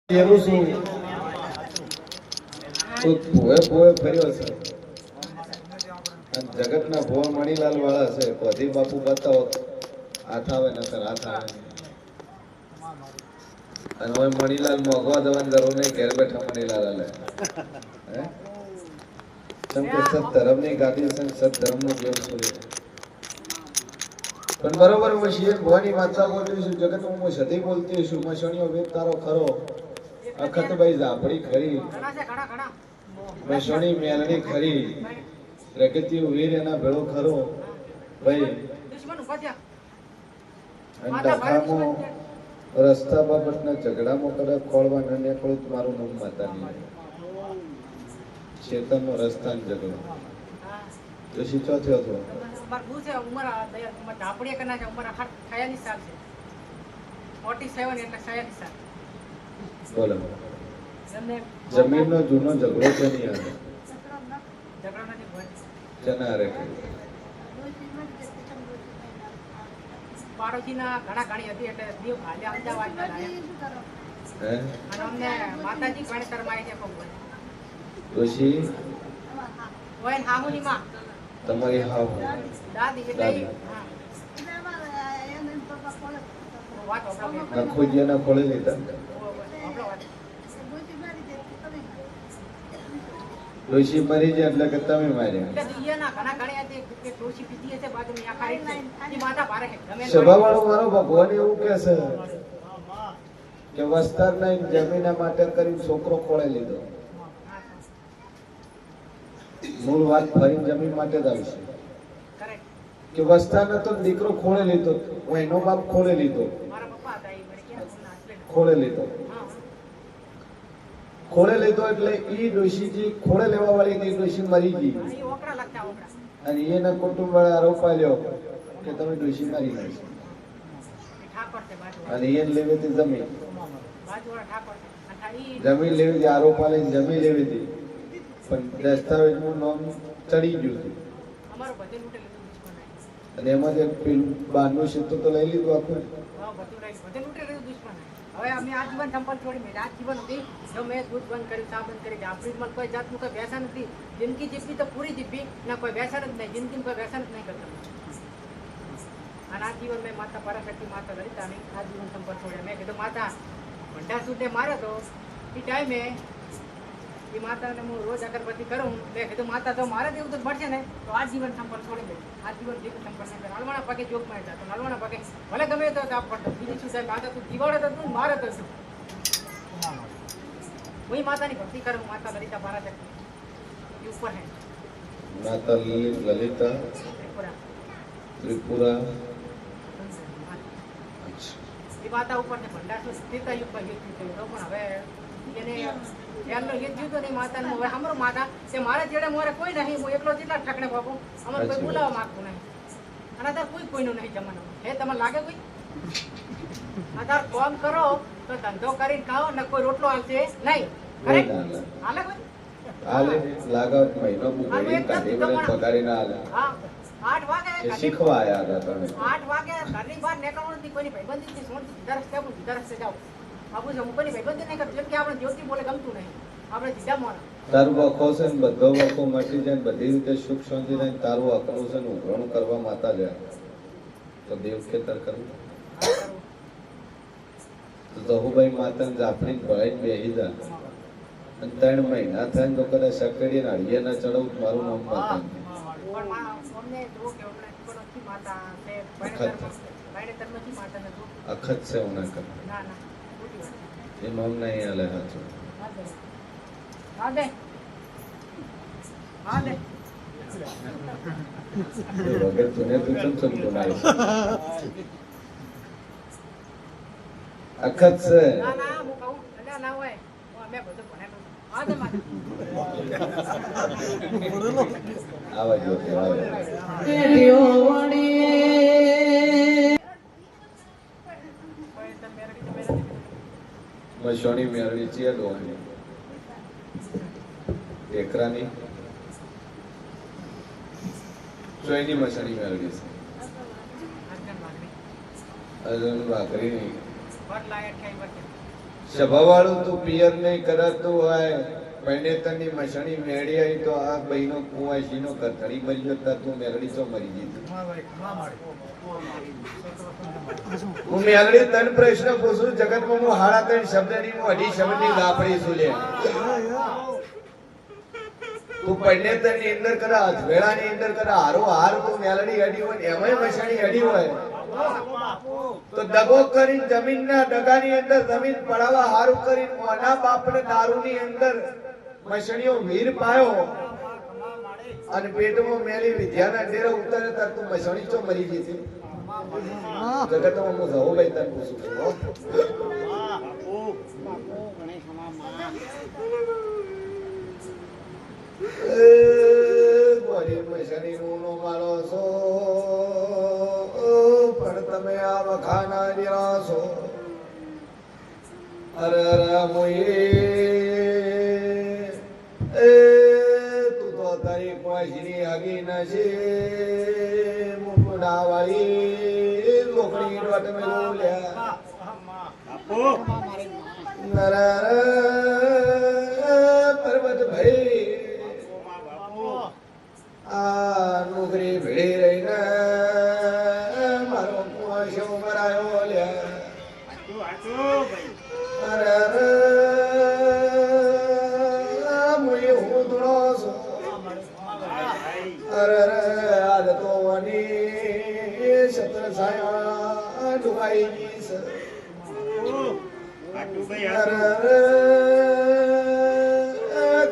એવું શું ભોએ ભોએ ફર્યો છે જગતના ભો મણીલાલ વાળા છે પધી બાપુ બતાવો હાથ આવે નકર હાથ આવે અને હવે મણીલાલ મોગવા જવાની જરૂર નહીં ઘેર બેઠા મણીલાલ હાલે હે સંકે સત ધર્મની ગાદી સંગ સત ધર્મનો દેવ સૂર્ય પણ બરોબર હું શિવ ભવાની વાર્તા બોલતી છું જગતમાં હું સધી બોલતી છું મસણીઓ વેદ તારો ખરો અખતભાઈ ઝાપડી ખરી મસણી મેલણી ખરી પ્રગતિ વીર એના ભેળો ખરો ભાઈ અંતખામો રસ્તા બાબતના ઝઘડામાં કદાચ ખોળવા ન નીકળું મારું નામ માતાની ચેતનનો રસ્તા ને ઝઘડો જોશી ચો થયો હતો બોલો જમીનનો જૂનો ઝઘડો છે નહીં આવે ચના રે પાડોશીના ઘણા ઘણી હતી એટલે દીવ ભાલ્યા અમદાવાદ અને અમને માતાજી ગણતરમાં આવી છે ભગવાન ડોશી ઓય હાહુની માં તમારી હાવ દાદી એટલે વાત ઓપડો નખોજીયાના ખોળે લીધા ડોશી મરી જાય એટલે કે તમે માર્યા એટલે દુનિયાના ઘણા ઘણી હતી કે ડોશી પીધી છે બાજુની આ ખારી ની માતા ભારે છે સભાવાળો મારો ભગવાન એવું કહે છે કે વસ્તારના જમીના માટે કરીને છોકરો ખોળે લીધો મૂળ વાત ફરી જમીન માટે જ આવી છે કે વસ્તારનો તો દીકરો ખોળે લીધો એનો બાપ ખોળે લીધો ખોળે લીધો ખોળે લીધો એટલે ઈ ડોશીજી ખોળે લેવા વાળી ની ડોશી મરી ગઈ અને એના કુટુંબ વાળા આરોપ આલ્યો કે તમે ડોશી મારી નાખી અને એને લેવી હતી જમીન લેવી હતી આરોપ આલે જમીન લેવી હતી પણ દસ્તાવેજ નું નામ ચડી ગયું હતું અને એમાં પેલું બહારનું ક્ષેત્ર તો લઈ લીધું આખું હવે અમે આજીવન સંપર્ક છોડી મેં આજીવન હતી જો મેં દૂધ બંધ કર્યું ચા બંધ કરી આપણીમાં કોઈ જાતનું કોઈ વ્યસન નથી જિંદગી જીપી તો પૂરી જીપી ના કોઈ વ્યસન જ નહીં જિંદગીમાં કોઈ વ્યસન જ નહીં કરતો અને આજીવન મેં માતા પરાશક્તિ માતા લલિતા નહીં આજીવન સંપર્ક છોડ્યા મેં કીધું માતા ભંડાર સુધે માર્યો તો એ ટાઈમે એ માતાને હું રોજ અગરબત્તી કરું મેં કીધું માતા તો મારે જેવું તો મળશે ને તો આજીવન સંપર્ક છોડી દે આજીવન જેવું સંપર્ક નહીં નલવાણા પગે જોગ માં જતો નલવાણા પગે ભલે ગમે તો આપ પડતો બીજી શું સાહેબ માતા તું દિવાળે તો તું મારે તો શું હું માતાની ભક્તિ કરું માતા લલિતા પરાશક્તિ ઉપર હે માતા લલિતા ત્રિપુરા એ માતા ઉપર ભંડાર તો સ્થિરતા યુગ પર યુદ્ધ થયું પણ હવે એને એમનો યુદ્ધ જીવતો નહીં માતાનું હવે અમારો માતા તે મારે જેડે મારે કોઈ નહીં હું એકલો જેટલા ઠકણે બાપુ અમારે કોઈ બોલાવવા માંગતું નહીં અને અત્યારે કોઈનું નહીં જમાનું હે તમને લાગે કોઈ અત્યારે કામ કરો તો ધંધો કરીને ખાઓ ને કોઈ રોટલો હાલશે નહીં કરેક્ટ હાલે કોઈ હાલે લાગત મહિનો મુગડી કાઢી મને પગારી ના હાલે હા 8 વાગે શીખવા આયા હતા તમે 8 વાગે ઘરની બહાર નીકળવાનું નથી કોઈની ભાઈબંધી થી સોણ સીધા રસ્તે હું સીધા રસ્તે જાઉં બાબુ છે હું કોઈની ભાઈબંધી નહીં કરતો જેમ કે આપણે જ્યોતિ બોલે ગમતું નહીં આપણે સીધા મોડા તારું વખો છે ને બધો વખો મટી જાય બધી રીતે સુખ શાંતિ થાય તારું અકરું છે ને ઉઘરણું કરવા માતા જાય તો દેવ ખેતર કરવું તો દહુભાઈ માતાને જાફરી ભરાઈ બેહી જા અને 3 મહિના થાય તો કદાચ સકડી ને હળિયે ના ચડવું મારું નામ માતા અખત છે ઉના કર એ નામ નહીં આલે હાચો વગર તુને તું ચમ બોલાય અખત છે ના ના હું કહું ના હોય અમે બધું ભણેલું આવા જો મશોણી મેળવી છે ડોહની ટેકરાની ચોઈની મશણી મેળવી છે અર્જુન ભાખરી સભાવાળું તું પિયર નહીં કરાતું હોય પૈણેતરની મસણી મેળી આવી તો આ બહેનો કુંવાસીનો કથળી મરી જતા તું મેળડી તો મરી જતી હું મેળડી તને પ્રશ્ન પૂછું જગતમાં હું હાડા ત્રણ શબ્દની હું અઢી શબ્દની લાપડી છું લે તું પૈણેતરની અંદર કરા અધવેળાની અંદર કરા હારો હાર તું મેળડી અડી હોય એમાંય મસણી અડી હોય તો દગો કરી જમીનના ડગાની અંદર જમીન પડાવવા હારું કરી મોના બાપને દારૂની અંદર મસણીઓ વીર પાયો અને પેટમાં મેલી વિદ્યાના ડેરા ઉતારે તાર તું મસણી ચો મરી ગઈ છે જગતમાં હું જવો ભાઈ તને પૂછું છું ગોરી મસણીનું નો મારો છો પણ તમે આ વખાના નિરાશો અરે મોયે તું તો તારી કોઈની હગી નથી મુકડા વાળી લોકડી ડોટ મેલું લ્યા પર્વત ભાઈ આ નોકરી ભેળી રહીને મારો કુવાશો મરાયો લ્યા મુએ હું ધૂણો છું આદતો સત્ર છાયા ડુબાઈ ગઈ છે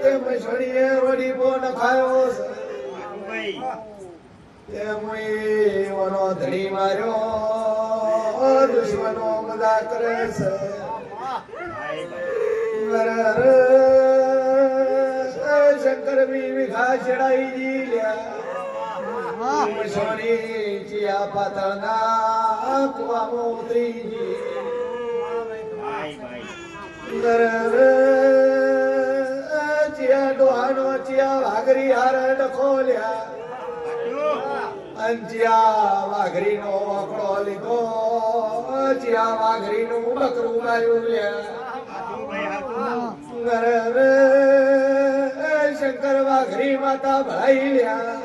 તે મસણીએ રોડી બો નખાયો છે ઓનો ધણી માર્યો દુશ્મનો મજા કરે છે શંકર બી વિઘા ચડાઈ જીલ્યા મસોની ચિયા પાતળના કુવામાં ઉતરી જી ચિયા ડોહાનો ચિયા વાઘરી હાર ડખોલ્યા અંજિયા વાઘરી નો આંકડો લીધો ચિયા વાઘરી નું બકરું માર્યું લ્યા શંકર વાઘરી માતા ભળાઈ લ્યા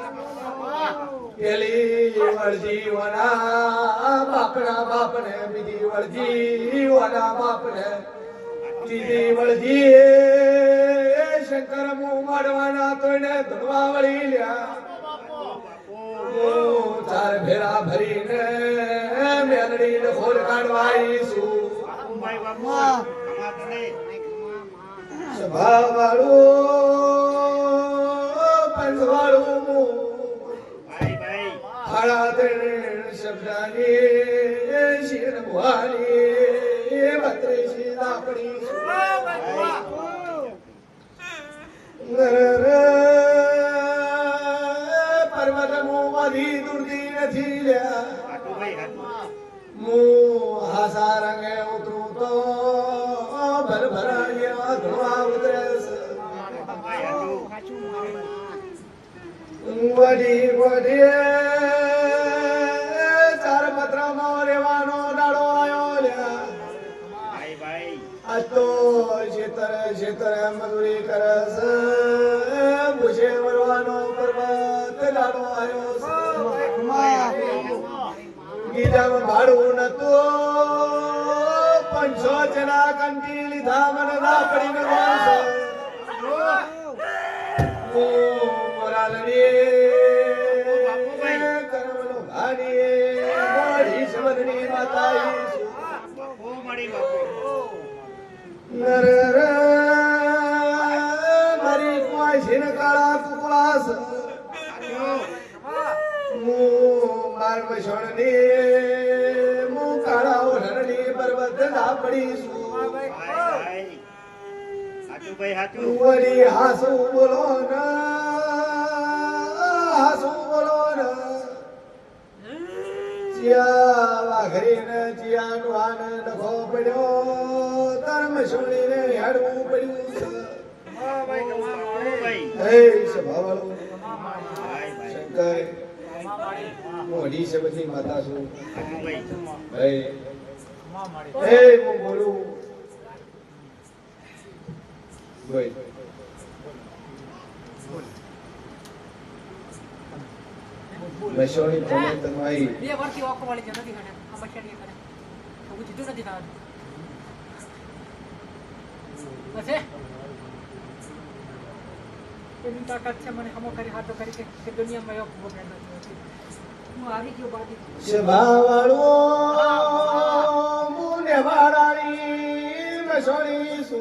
પેલી વળજી વના બાપના બાપને બીજી વળજી વના બાપને ત્રીજી વળજી શંકર મું મારવાના તો એને ધોવા વળી લ્યા ચાર ભેરા ભરીને મેલડી ખોલ કાઢવા આવીશું સભા વાળું પંચવાળું હાડા ત્રણ શબ્દાની શિર ભુવાની બત્રીસી લાકડી પર્વત મોમાંથી દૂરથી નથી લ્યા હું હાસા રંગે ઉતરું તો ભરભરાયા ધોવા ઉતરે વડી વડી ચાર પત્રમાં રેવાનો દાડો આવ્યો લ્યા આ તો શેતર મજૂરી કરે છે ભૂસે વરવાનો પર્વત દાડો આવ્યો છે ગીધામાં ભાડું નતું 500 જણા કંટી લીધા મને ના પડીને વાંચો મોરાલની કરમનો ભાડી મોડી સમદની માતાઈ નર મારી કુવાશીને કાળા કુકવાસ માર મસણની મુ કાળા ઓઢણની પર્વત ના પડીશું વળી હાસુ બોલો ને ચિયા વાઘરી ને ચિયા નુહાને ડખો પડ્યો તાર મસણીને હેડવું પડ્યું હે સભાવાળું શંકર હું અઢી શબ્દની માતા છું હે હું બોલું બોલ. મસોડી તમે તમારી 2 વર્ષથી ઓકો વાળી છે નથી ગણે આ મશીન કરે તો હું જીતું નથી થવાનું બસ એની તાકાત છે મને હમો કરી હાથો કરી કે દુનિયામાં એવો ભોગ નથી હું આવી ગયો બાકી સભાવાળો મુને વાળાની મસોડી સુ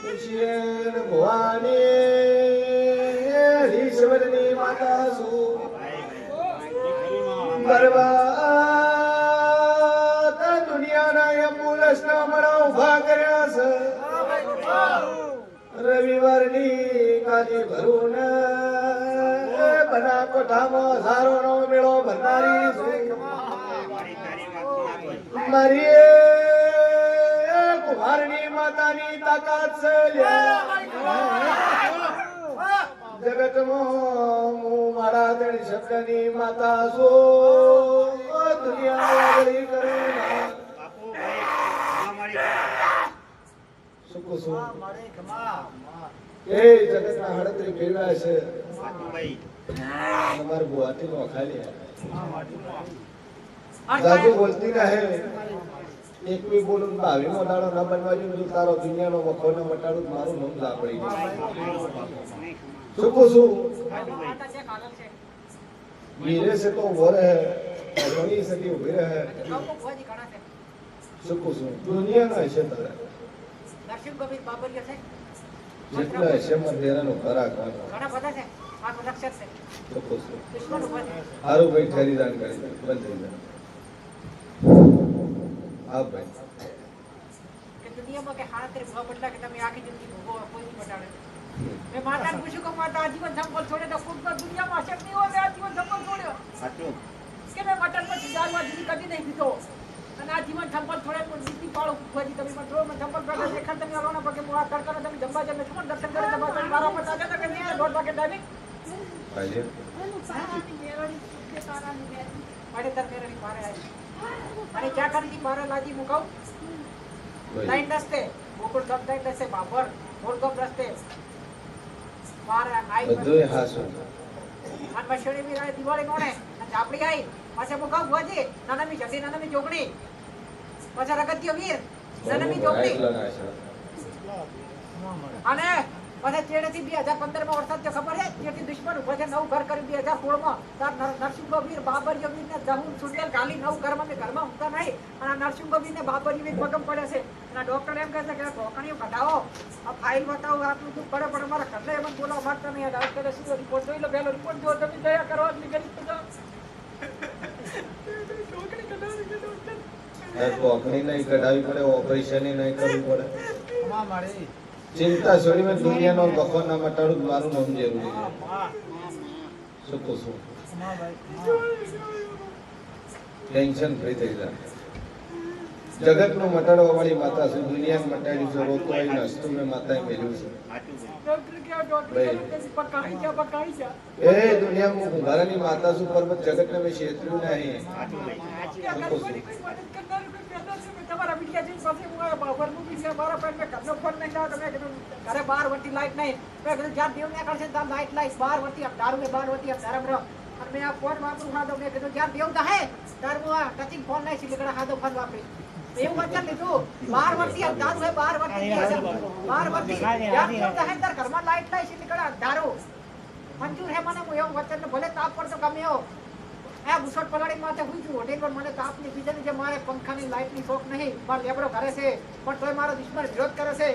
કુશિયન ભવાની ઈશ્વરની માતા સુ બરબાદ દુનિયાના એમ્બ્યુલન્સના મણા ઉભા કર્યા છે રવિવારની કાજી ભરું ને બનાસકાંઠામાં હજારોનો મેળો ભરનારી છે મારી કુમારની માતાની તાકાત છે જગતમાં હું મારા ત્રણ શબ્દની માતા છું દુનિયા વાગડી કરું શું કહું છું એ જગતના હડત્રી ફેરવ્યા છે તમારે ગુવાહાટીમાં ખાલી જાજુ બોલતી રહે એક બી બોલું 22મો દાડો ન બનવા જોઈએ તારો દુનિયાનો વખો ન મટાડું મારું નામ લાપડી શું કહું છું વીરે છે તો ઉભો રહે ઘણી સદી ઉભી રહે શું કહું છું દુનિયાના હશે તારે નરસિંહ ગોવિંદ બાબરિયા છે જેટલા હશે મંદિરનો ખરા ઘણા બધા છે આ રક્ષક છે શું કહું છું દુશ્મન ઉપર છે હારું ભાઈ ઠરી દાન કરી દે બંધ થઈ જાય હા ભાઈ કે દુનિયામાં કે હાડત્રી ભૂવા બદલા કે તમે આખી જિંદગી ભૂવો કોઈ નહીં બટાડે મેં માતાને પૂછ્યું કે માતા આજીવન સંપલ છોડે તો ખુદ દુનિયામાં હશે નહીં હોય મેં આજીવન સંપલ છોડ્યો કે મેં મટન પછી દાળમાં જિંદગી કદી નહીં પીધો અને આજીવન સંપલ છોડે પણ નીતિ પાળો ભૂવાજી તમે પણ થોડો મેં સંપલ પડે દેખાડ તમે આવવાના પગે હું આ કરકરો તમે જમવા જઈને શું દર્શન કરે તમારા મારા પર તાજે તો કે નહીં 1:30 વાગે ટાઈમિંગ ભાઈ મારે તર મેરણી મારે આવી અને क्या કરી દી મારે લાજી મુકાવ લાઈન રસ્તે ગોકુળ ગમ લાઈન રસ્તે બાબર ગોળ ગમ રસ્તે મારે આઈ બધુંય હાસું અને મશોડી મી રાય દિવાળી કોણે અને આપડી આઈ પાછે મુકાવ ભુવાજી નાનામી જગી નાનામી જોગણી પાછા રગત્યો વીર નાનામી જોગણી અને પછી ચેડેથી 2015 માં વરસાદ ખબર છે જેથી દુશ્મન ઉભો છે નવું ઘર કર્યું 2016 માં તાર નરસિંહ વીર બાબરિયો વીર ને જહુન સુડેલ ગાલી નવું ઘરમાં મેં ઘરમાં ઊંઘતા નહીં અને આ નરસિંહ વીર ને બાબરિયો વીર પગમ પડે છે અને ડોક્ટર એમ કહે છે કે ઢોકણીઓ કઢાવો આ ફાઇલ બતાવો આટલું દુઃખ પડે પણ મારા ઘરને એમ બોલાવો માર તમે ડોક્ટરે શું રિપોર્ટ જોઈ લો પહેલો રિપોર્ટ જો તમે દયા કરો આટલી કરી તો ઢોકણી કઢાવી કે ડોક્ટર ઢોકણી નહીં કઢાવી પડે ઓપરેશન નહીં કરવું પડે ચિંતા છોડી મેં દુનિયાનો વખો ના મટાડું મારું નામ જરૂરી છે શું કહું છું ટેન્શન ફ્રી થઈ જાય જગતનું મટાડવા વાળી માતા છું દુનિયાને મટાડ્યું છે રોતો આવી નસતું મેં માતાએ મેળ્યું છે એ દુનિયામાં કુંભારાની માતા છું પર જગતને મેં છેતર્યું નહીં તમારા વિડિયા જોઈને પછી હું બાબરનું વિશે મારા પર મેં ઘરનો ફોન નહીં લાવ્યો તમે કીધું ઘરે 12 વર્ષથી લાઈટ નહીં મેં કીધું જ્યાં દેવ ને કરશે ત્યાં લાઈટ 12 વર્ષથી દારૂ મેં 12 વર્ષથી ધરમ રહ્યો અને મેં આ ફોન વાપરું ખાધો મેં કીધું જ્યાં દેવ દહે ત્યારે હું આ ટચિંગ ફોન નહીં શીખી ખાધો ફોન વાપરી એવું વચન લીધું 12 વર્ષથી દારૂ હે 12 વર્ષથી 12 વર્ષથી જ્યાં દેવ દહે ત્યારે ઘરમાં લાઈટ નહીં શીખી દારૂ મંજૂર હે મને હું એવું વચન ભલે તાપ પડતો ગમે એવો આ બુસટ પલાડી માથે હું છું હોટેલ પર મને તાપની બીજાની જે મારે પંખાની લાઈટની શોખ નહીં મારો લેબડો કરે છે પણ તોય મારો દુશ્મન વિરોધ કરે છે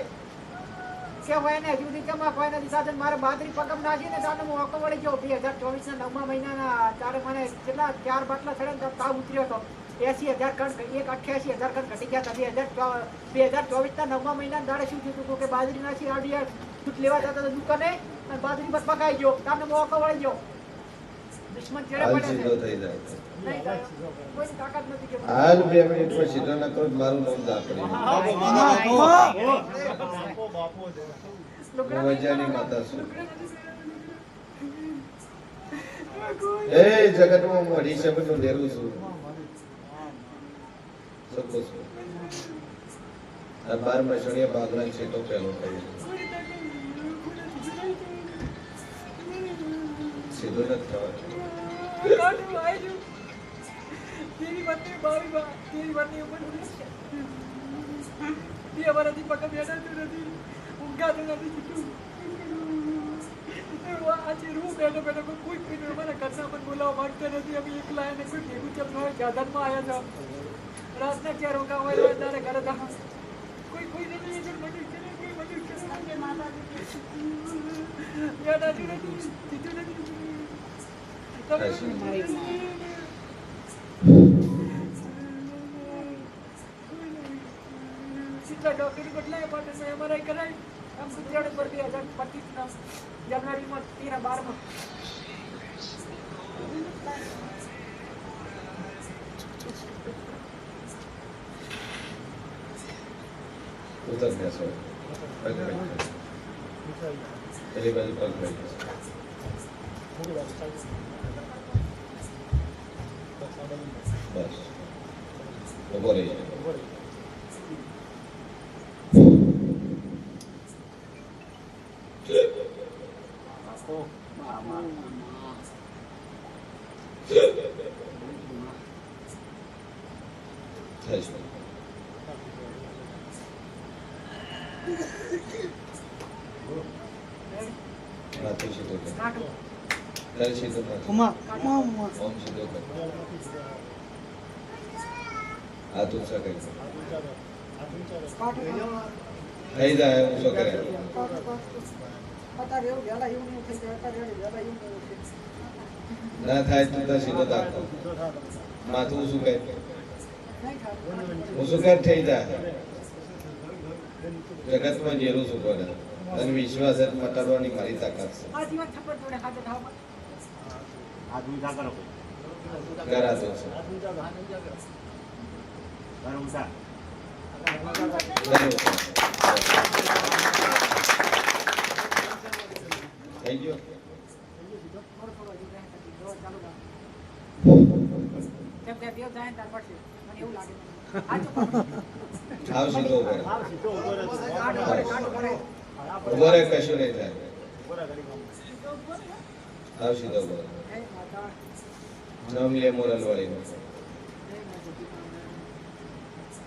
કે હોય ને હજુ સુધી કેમ હોય નથી સાથે મારે બાદરી પગમ નાખીને તાને હું ઓકો વળી ગયો 2024 ના 9મા મહિનાના ત્યારે મને કેટલા 4 બાટલા ચડે તો તાવ ઉતર્યો હતો 80,000 કણ 88,000 કણ ઘટી ગયા હતા 2024 ના 9મા મહિના દાડે શું થયું હતું કે બાદરી નાખી આડિયા દૂધ લેવા જતા દુકાને અને બાદરી બસ પકાઈ ગયો તાને હું ઓકો વળી ગયો દુશ્મન ચડે પડે સીધો થઈ જાય કોઈ તાકાત નથી કે હાલ 2 મિનિટ પર સીધો ન કરું મારું નામ દાપડી મજાની માતા છું એ જગતમાં હું અઢી શબ્દનું ડેરું છું શું કહું છું આ 12 મસણીયા ભાગના છે તો પહેલો કહ્યું સીધું નથી થવાતું. तेरी बत्ती बारी बा तेरी बत्ती ऊपर ये हमारा दीपक का बेटा तो नहीं उनका तो नहीं चिट्टू वो आज रूम बैठो बैठो को कोई भी हमारा करना अपन बोला मांगते नहीं अभी एक लाइन में कोई देखो चल रहा है ज्यादा में आया था रात में क्या रोका हुआ है दादा घर था कोई कोई नहीं इधर मत चले कोई मत चले माता याद आती नहीं चिट्टू नहीं કેટલા ડોક્ટરી બદલાય પણ મેં એમઆરઆઈ કરાવી આમ ગુજરાત પર 2025 ના જાન્યુઆરીમાં 13-12 માં ઉતર બેસો પગ બેઠો પેલી બાજુ પગ બેઠો બસ ઉભો રહી જાય માથું સીધું કર તારે સીધું કર ઓમ સીધું કર હાથ ઊંચા કરી થઈ જાય ઊંચો કરે ના થાય તું તો સીધો દાખલો માથું ઊંચું કર ઊંચું કર થઈ જાય જગતમાં જેરું શું કરે અને વિશ્વાસ જ મટાડવાની મારી તાકાત છે કરાતો છે થઈ ગયો આવ સીધો ઉભો રહે કશું નહીં થાય આવ સીધો ઉભો રહે નામ લે મોરલ વાળીનો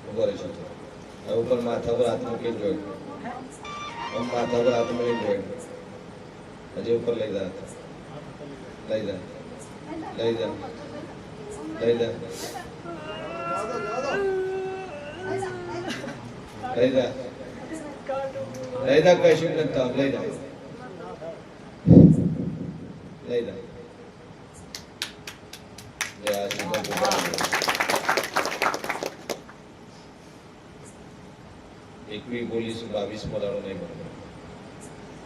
ઉભો રહે સીધો હવે ઉપર માથા પર હાથ મૂકીને જોઈ માથા પર હાથ મૂકીને જોઈ હજી ઉપર લઈ જા લઈ જા લઈ જા લઈ જા લઈ જા લઈ જા કશું નથી થતું લઈ જા લઈ જા એકવી બોલીશું 22 દાડો નહીં બને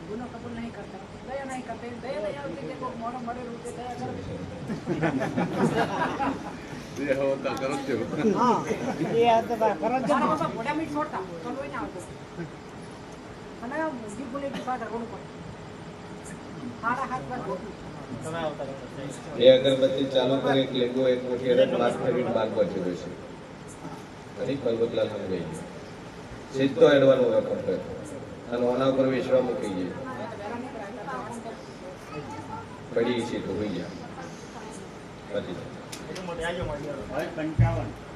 ગુનો કબૂલ નહીં કરતા દયા નહીં કરતા દયા નહીં આવતી કે કોઈ મોડો મરે રૂપે દયા કરે ये होता करो जो હા એ આ તો કરો જ બાપા મોડા મીટ છોડતા તો લોઈ ના આવતો અને મુજી બોલે કે પાછળ કોણ કોણ હાડા હાથ પર એ અગરબત્તી ચાલુ કરે એક લેંગો એક મોટી અડદ માસ કરીને બાર પહોંચી ગયો છે અને પર્વતલાલ હમ ગઈ સીધો એડવાનો હોય કમ્પ્લેટ અને ઓના પર વિશ્વા મૂકી ગઈ પડી છે તો હોઈ ગયા પછી 55